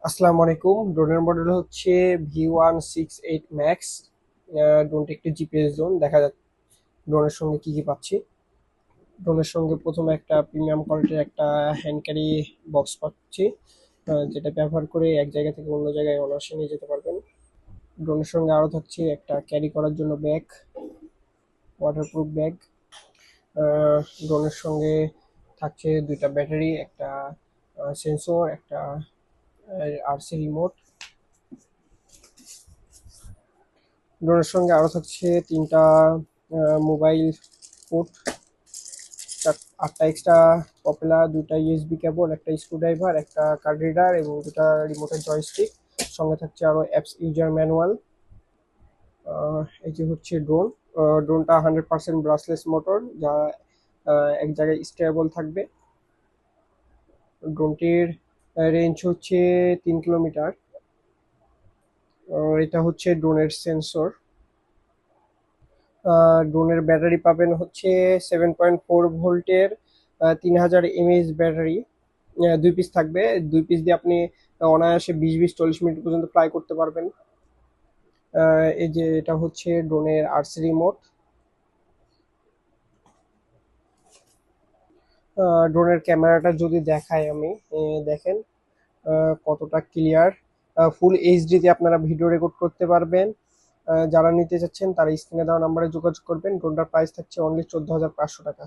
আসসালামু আলাইকুম। ড্রোনের মডেল হচ্ছে V168 Max। ড্রোনটি একটি জিপিএস ড্রোন। দেখা যাক ড্রোনের সঙ্গে কি কি পাচ্ছি। ড্রোনের সঙ্গে প্রথমে একটা প্রিমিয়াম কোয়ালিটির একটা হ্যান্ড ক্যারি বক্স পাচ্ছি, যেটা ব্যবহার করে এক জায়গা থেকে অন্য জায়গায় অনায়াসে নিয়ে যেতে পারবেন। ড্রোনের সঙ্গে আরও থাকছে একটা ক্যারি করার জন্য ব্যাগ, ওয়াটারপ্রুফ ব্যাগ। ড্রোনের সঙ্গে থাকছে দুইটা ব্যাটারি, একটা সেন্সর, একটা আরসি রিমোট। ড্রোনের সঙ্গে আরও থাকছে তিনটা মোবাইল পোর্ট, 8টা এক্সট্রা পপুলার, দুইটা ইউএসবি কেবল, একটা স্ক্রুড্রাইভার, একটা কার্ড রিডার এবং দুটা রিমোটের জয়স্টিক। সঙ্গে থাকছে আরও অ্যাপস ইউজার ম্যানুয়াল। এই যে হচ্ছে ড্রোন। ড্রোনটা 100% ব্রাসলেস মোটর, যা এক জায়গায় স্টেবল থাকবে। ড্রোনটির রেঞ্জ হচ্ছে 3 কিলোমিটার। এটা হচ্ছে ড্রোনের সেন্সর। ড্রোনের ব্যাটারি পাবেন হচ্ছে 7.4 ভোল্টের 3000 mAh ব্যাটারি। 2 পিস থাকবে। 2 পিস দিয়ে আপনি অনায়াসে 20-40 মিনিট পর্যন্ত ফ্লাই করতে পারবেন। এই যে এটা হচ্ছে ড্রোনের আরসি রিমোট। ড্রোনের ক্যামেরাটা যদি দেখাই আমি, দেখেন কতটা ক্লিয়ার। ফুল এইচডিতে আপনারা ভিডিও রেকর্ড করতে পারবেন। যারা নিতে চাচ্ছেন তারা স্ক্রিনে দেওয়া নাম্বারে যোগাযোগ করবেন। ড্রোনটার প্রাইস থাকছে অনলি 14,500 টাকা।